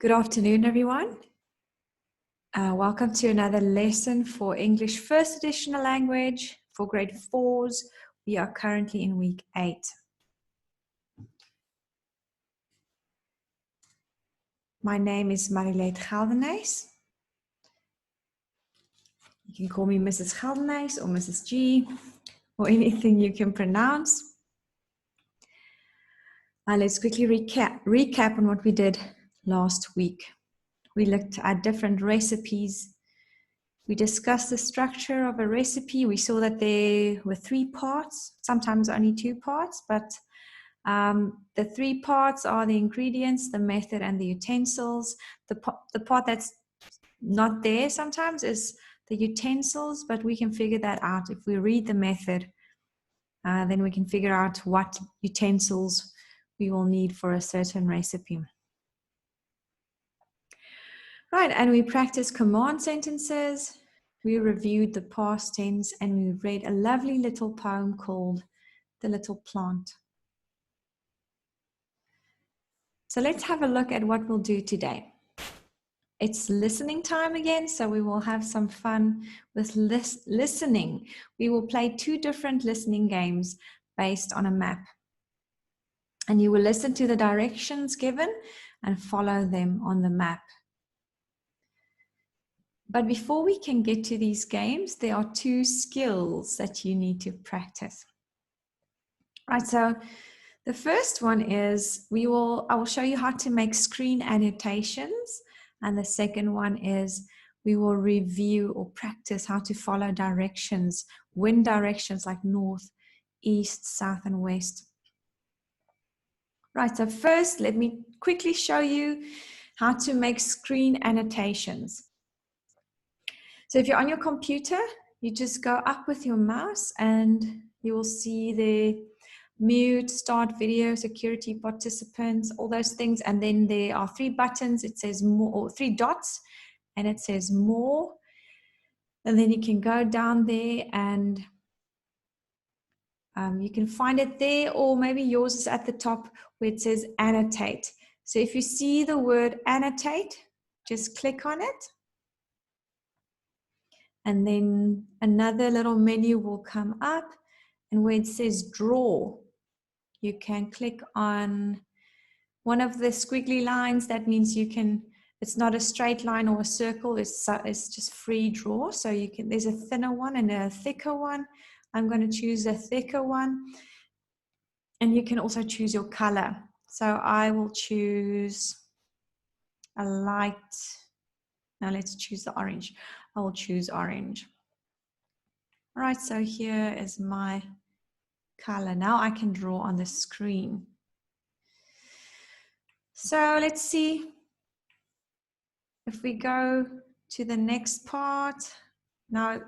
Good afternoon, everyone. Welcome to another lesson for English First Additional Language for grade 4s. We are currently in week 8. My name is Marilet Geldenhuys. You can call me Mrs. Geldenhuys or Mrs. G or anything you can pronounce. Let's quickly recap on what we did last week. We looked at different recipes. We discussed the structure of a recipe. We saw that there were 3 parts, sometimes only 2 parts, but the 3 parts are the ingredients, the method, and the utensils. The part that's not there sometimes is the utensils, but we can figure that out. If we read the method, then we can figure out what utensils we will need for a certain recipe. Right, and we practiced command sentences, we reviewed the past tense, and we read a lovely little poem called The Little Plant. So let's have a look at what we'll do today. It's listening time again, so we will have some fun with listening. We will play 2 different listening games based on a map. And you will listen to the directions given and follow them on the map. But before we can get to these games, there are 2 skills that you need to practice. Right, so the first one is I will show you how to make screen annotations. And the second one is we will review or practice how to follow directions, wind directions like north, east, south, and west. Right, so first let me quickly show you how to make screen annotations. So if you're on your computer, you just go up with your mouse and you will see the mute, start video, security, participants, all those things. And then there are 3 buttons. It says more, or 3 dots, and it says more. And then you can go down there and you can find it there, or maybe yours is at the top where it says annotate. So if you see the word annotate, just click on it. And then another little menu will come up, and where it says draw, you can click on one of the squiggly lines. That means you can, it's not a straight line or a circle, it's just free draw. So you can, there's a thinner one and a thicker one. I'm going to choose a thicker one. And you can also choose your color. So I will choose a light, now let's choose the orange. I will choose orange. All right, so here is my color. Now I can draw on the screen. So let's see if we go to the next part. Now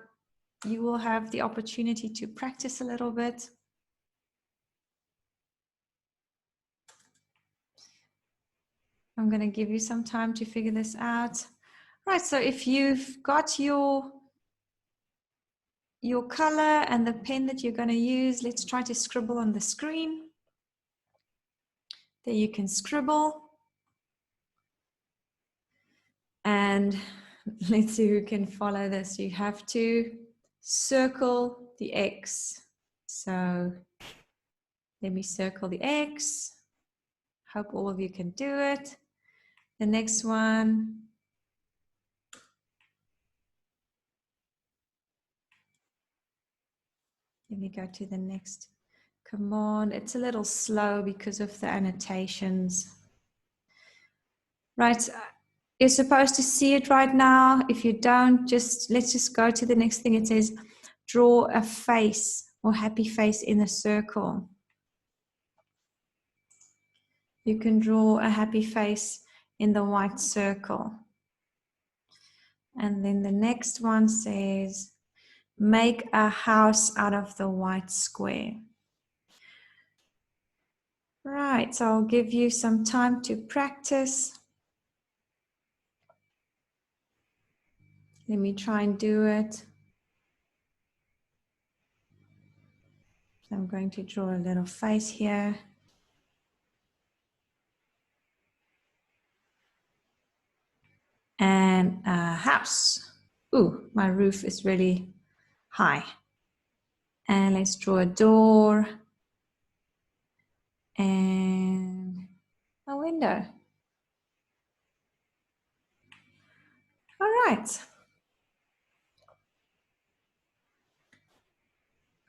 you will have the opportunity to practice a little bit. I'm going to give you some time to figure this out. Right, so if you've got your color and the pen that you're going to use, let's try to scribble on the screen. There you can scribble. And let's see who can follow this. You have to circle the X. So let me circle the X. Hope all of you can do it. The next one. Let me go to the next command. It's a little slow because of the annotations. Right, you're supposed to see it right now. If you don't, let's just go to the next thing. It says draw a face or happy face in a circle. You can draw a happy face in the white circle. And then the next one says make a house out of the white square. Right, so I'll give you some time to practice. Let me try and do it. So I'm going to draw a little face here. and a house. Ooh, my roof is really high. And let's draw a door and a window. All right.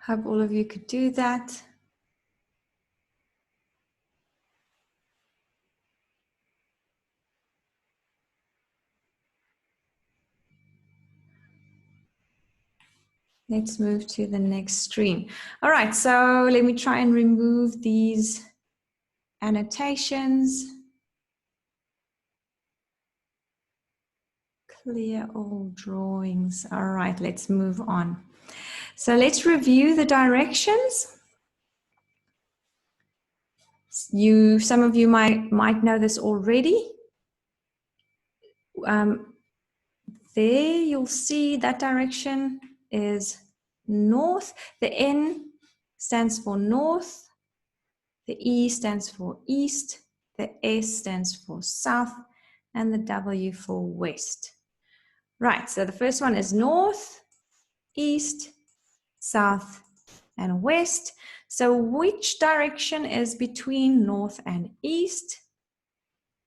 Hope all of you could do that. Let's move to the next screen. All right, so let me try and remove these annotations. Clear all drawings. All right, let's move on. So let's review the directions. Some of you might know this already. There you'll see that direction is north. The N stands for north. The E stands for east. The S stands for south. And the W for west. Right, so the first one is north, east, south, and west. So which direction is between north and east?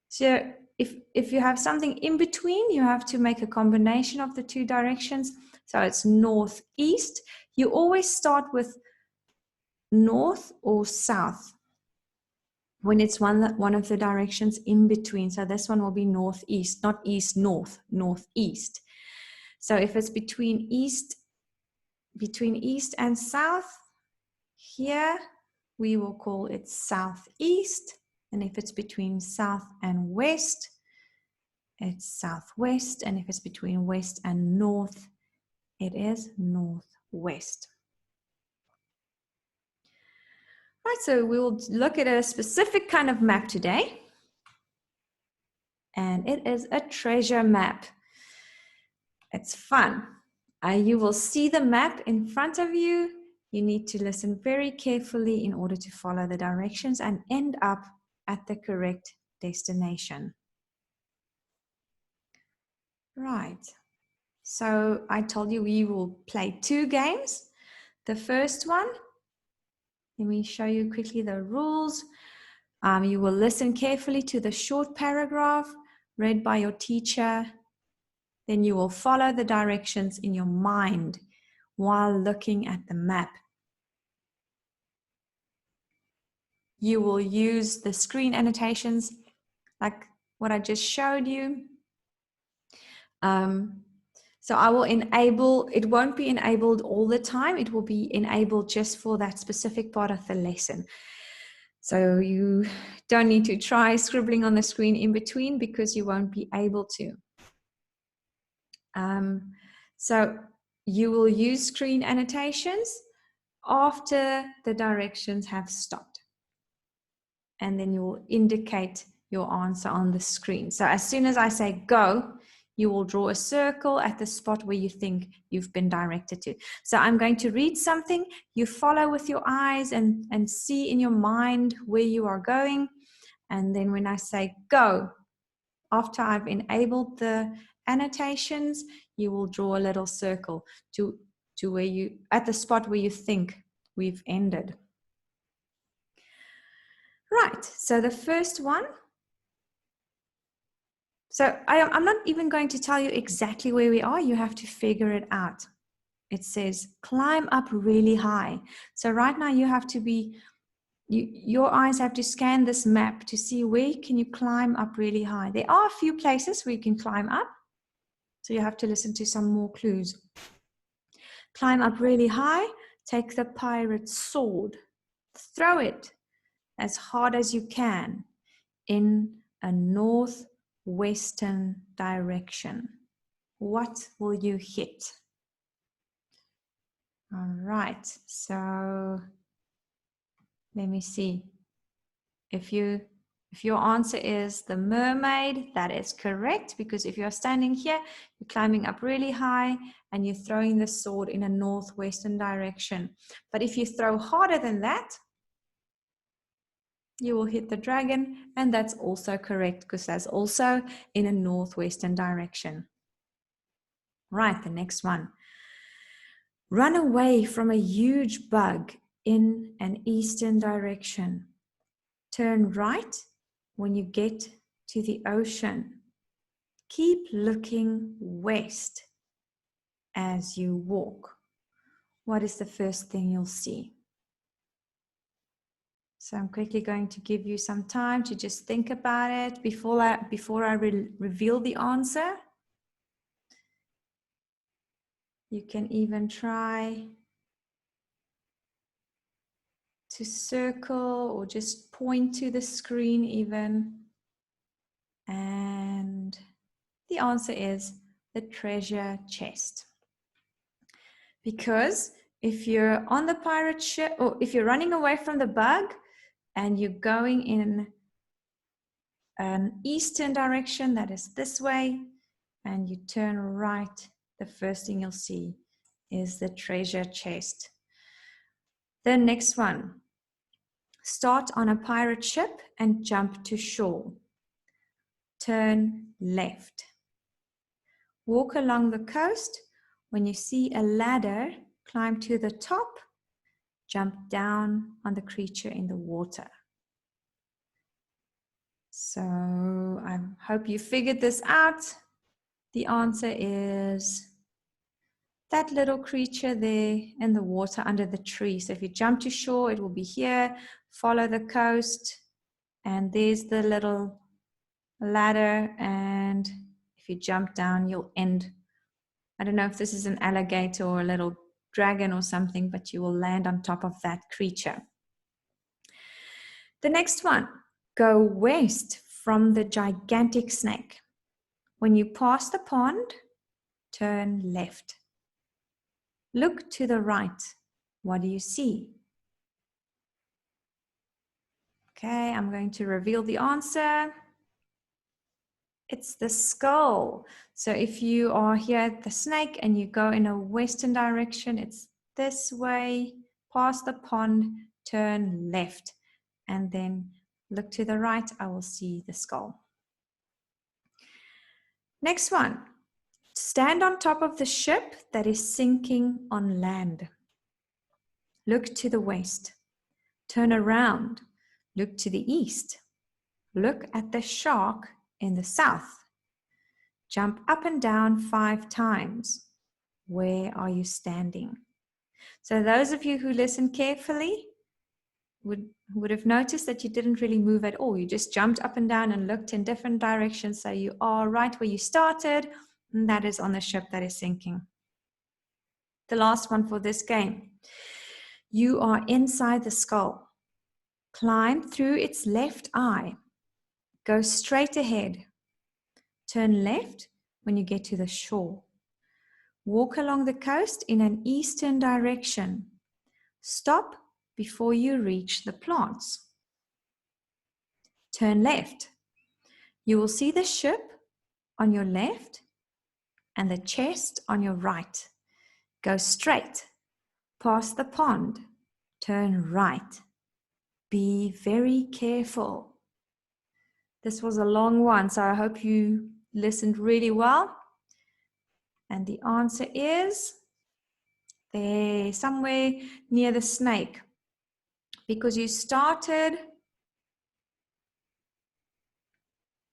So if you have something in between, you have to make a combination of the two directions. So it's northeast. You always start with north or south when it's one of the directions in between. So this one will be northeast, not east, north, northeast. So if it's between east and south, here we will call it southeast. And if it's between south and west, it's southwest. And if it's between west and north, it is northwest. Right, so we will look at a specific kind of map today. And it is a treasure map. It's fun. You will see the map in front of you. You need to listen very carefully in order to follow the directions and end up at the correct destination. Right. So I told you we will play 2 games. The first one, let me show you quickly the rules. You will listen carefully to the short paragraph read by your teacher. Then you will follow the directions in your mind while looking at the map. You will use the screen annotations like what I just showed you. So I will enable, it won't be enabled all the time. It will be enabled just for that specific part of the lesson. So you don't need to try scribbling on the screen in between because you won't be able to. So you will use screen annotations after the directions have stopped. And then you will indicate your answer on the screen. So as soon as I say go, you will draw a circle at the spot where you think you've been directed to. So I'm going to read something. You follow with your eyes and see in your mind where you are going. And then when I say go, after I've enabled the annotations, you will draw a little circle to where you, at the spot where you think we've ended. Right, so the first one. So I'm not even going to tell you exactly where we are. You have to figure it out. It says climb up really high. So right now you have to be, your eyes have to scan this map to see where can you climb up really high. There are a few places where you can climb up. So you have to listen to some more clues. Climb up really high, take the pirate's sword, throw it as hard as you can in a northwestern direction. What will you hit? All right, so let me see. If your answer is the mermaid, that is correct, because if you're standing here, you're climbing up really high and you're throwing the sword in a northwestern direction. But if you throw harder than that, you will hit the dragon, and that's also correct because that's also in a northwestern direction. Right, the next one. Run away from a huge bug in an eastern direction. Turn right when you get to the ocean. Keep looking west as you walk. What is the first thing you'll see? So I'm quickly going to give you some time to just think about it before I reveal the answer. You can even try to circle or just point to the screen even. And the answer is the treasure chest. Because if you're on the pirate ship, or if you're running away from the bug and you're going in an eastern direction, that is this way, and you turn right, the first thing you'll see is the treasure chest. The next one, start on a pirate ship and jump to shore. Turn left. Walk along the coast. When you see a ladder, climb to the top, jump down on the creature in the water. So I hope you figured this out. The answer is that little creature there in the water under the tree. So if you jump to shore, it will be here. Follow the coast, and there's the little ladder. And if you jump down, you'll end. I don't know if this is an alligator or a little dragon or something, but you will land on top of that creature. The next one, go west from the gigantic snake. When you pass the pond, turn left. Look to the right. What do you see? Okay, I'm going to reveal the answer. It's the skull. So if you are here at the snake and you go in a western direction, it's this way, past the pond, turn left, and then look to the right, I will see the skull. Next one, stand on top of the ship that is sinking on land. Look to the west, turn around, look to the east, look at the shark in the south. Jump up and down 5 times. Where are you standing? So those of you who listen carefully would have noticed that you didn't really move at all. You just jumped up and down and looked in different directions. So you are right where you started, and that is on the ship that is sinking. The last one for this game. You are inside the skull. Climb through its left eye. Go straight ahead. Turn left when you get to the shore. Walk along the coast in an eastern direction. Stop before you reach the plants. Turn left. You will see the ship on your left and the chest on your right. Go straight, past the pond, turn right. Be very careful. This was a long one, so I hope you listened really well. And the answer is there, somewhere near the snake. Because you started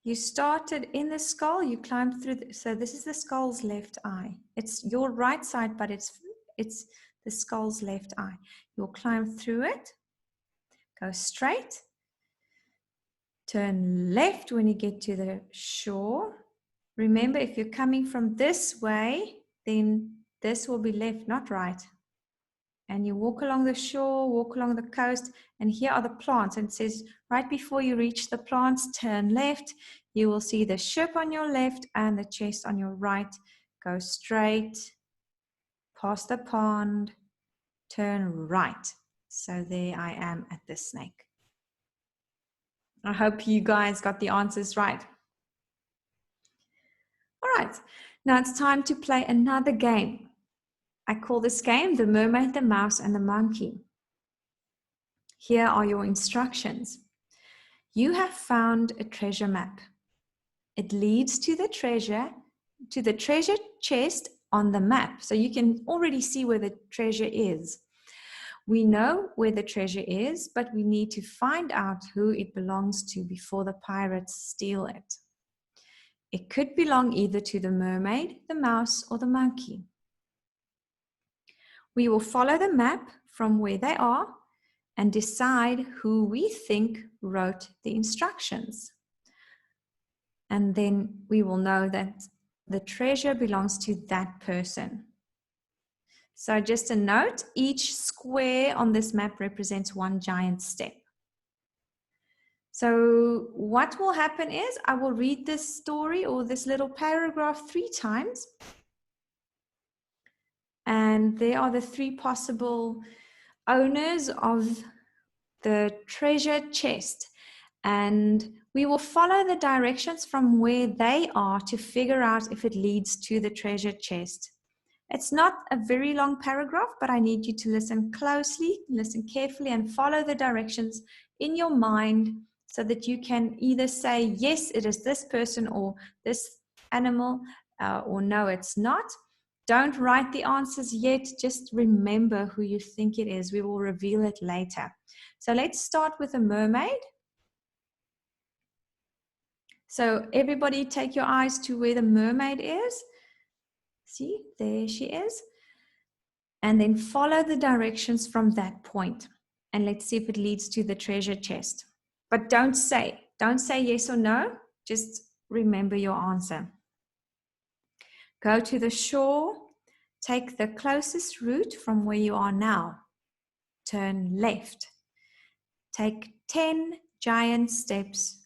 in the skull, you climbed through, so this is the skull's left eye. It's your right side, but it's the skull's left eye. You'll climb through it, go straight, turn left when you get to the shore. Remember, if you're coming from this way, then this will be left, not right. And you walk along the shore, walk along the coast, and here are the plants. And it says, right before you reach the plants, turn left. You will see the ship on your left and the chest on your right. Go straight, past the pond, turn right. So there I am at the snake. I hope you guys got the answers right. All right, now it's time to play another game. I call this game The Mermaid, the Mouse, and the Monkey. Here are your instructions. You have found a treasure map. It leads to the treasure chest on the map. So you can already see where the treasure is. We know where the treasure is, but we need to find out who it belongs to before the pirates steal it. It could belong either to the mermaid, the mouse, or the monkey. We will follow the map from where they are and decide who we think wrote the instructions. And then we will know that the treasure belongs to that person. So just a note, each square on this map represents one giant step. So what will happen is I will read this story or this little paragraph 3 times. And there are the 3 possible owners of the treasure chest. And we will follow the directions from where they are to figure out if it leads to the treasure chest. It's not a very long paragraph, but I need you to listen closely, listen carefully, and follow the directions in your mind so that you can either say, yes, it is this person or this animal, or no, it's not. Don't write the answers yet. Just remember who you think it is. We will reveal it later. So let's start with a mermaid. So everybody take your eyes to where the mermaid is. See, there she is. And then follow the directions from that point. And let's see if it leads to the treasure chest. But don't say yes or no. Just remember your answer. Go to the shore. Take the closest route from where you are now. Turn left. Take 10 giant steps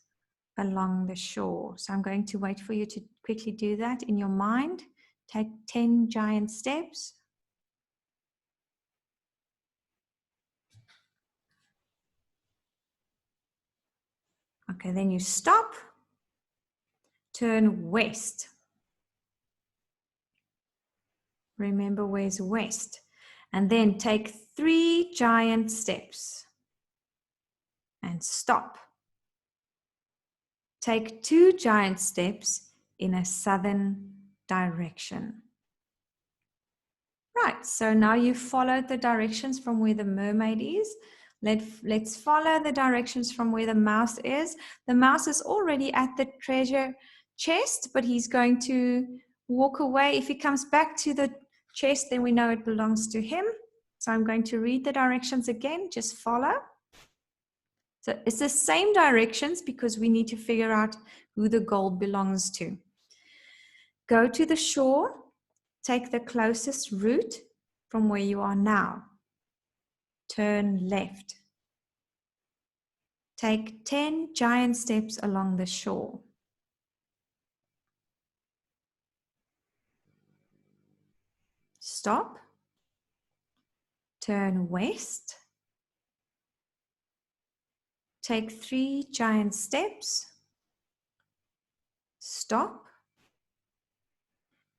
along the shore. So I'm going to wait for you to quickly do that in your mind. Take 10 giant steps. Okay, then you stop. Turn west. Remember where's west. And then take 3 giant steps. And stop. Take 2 giant steps in a southern direction. Right, so now you've followed the directions from where the mermaid is. Let's follow the directions from where the mouse is. The mouse is already at the treasure chest, but he's going to walk away. If he comes back to the chest, then we know it belongs to him. So I'm going to read the directions again, just follow. So it's the same directions because we need to figure out who the gold belongs to. Go to the shore. Take the closest route from where you are now. Turn left. Take 10 giant steps along the shore. Stop. Turn west. Take 3 giant steps. Stop.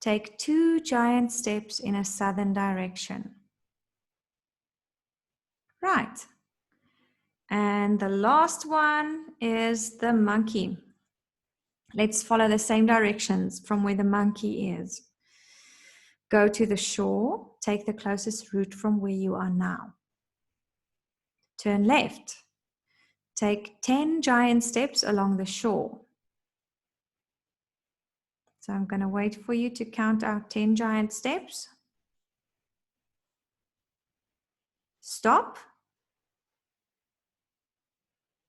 Take 2 giant steps in a southern direction. Right. And the last one is the monkey. Let's follow the same directions from where the monkey is. Go to the shore. Take the closest route from where you are now. Turn left. Take 10 giant steps along the shore. So I'm going to wait for you to count out 10 giant steps. Stop.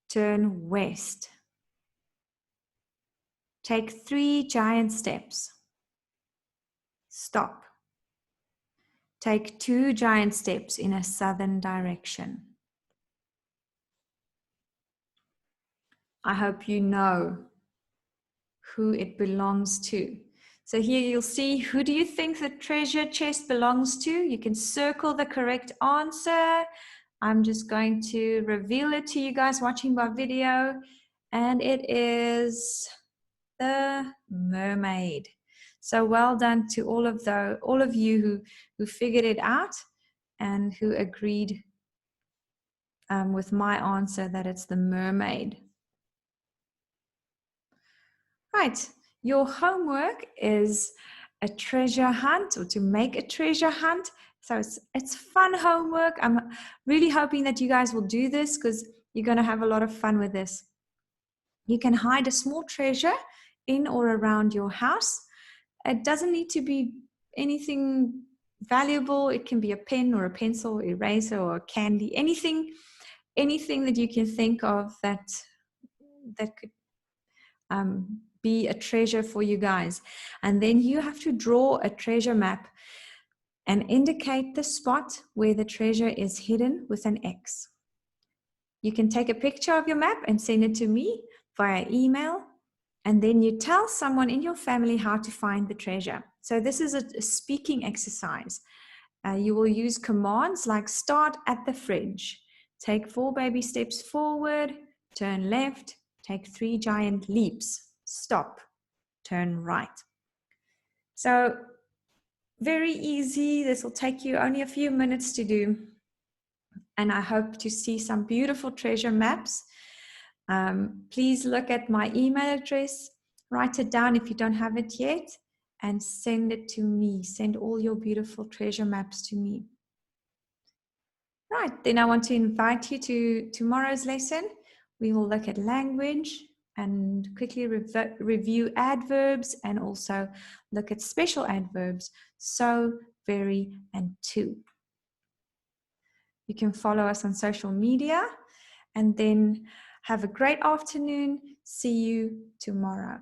Turn west. Take 3 giant steps. Stop. Take 2 giant steps in a southern direction. I hope you know who it belongs to. So here you'll see, who do you think the treasure chest belongs to? You can circle the correct answer. I'm just going to reveal it to you guys watching my video. And it is the mermaid. So well done to all of you who figured it out and who agreed with my answer that it's the mermaid. Right, your homework is a treasure hunt, or to make a treasure hunt. So it's fun homework. I'm really hoping that you guys will do this because you're going to have a lot of fun with this. You can hide a small treasure in or around your house. It doesn't need to be anything valuable. It can be a pen or a pencil, eraser or candy, anything that you can think of that could be a treasure for you guys. And then you have to draw a treasure map and indicate the spot where the treasure is hidden with an X. You can take a picture of your map and send it to me via email, and then you tell someone in your family how to find the treasure. So this is a speaking exercise. You will use commands like start at the fridge, take 4 baby steps forward, turn left, take 3 giant leaps, stop, turn right. So very easy. This will take you only a few minutes to do. And I hope to see some beautiful treasure maps. Please look at my email address, write it down if you don't have it yet, and send it to me. Send all your beautiful treasure maps to me. Right, then I want to invite you to tomorrow's lesson. We will look at language and quickly review adverbs, and also look at special adverbs, so, very, and to. You can follow us on social media, and then have a great afternoon. See you tomorrow.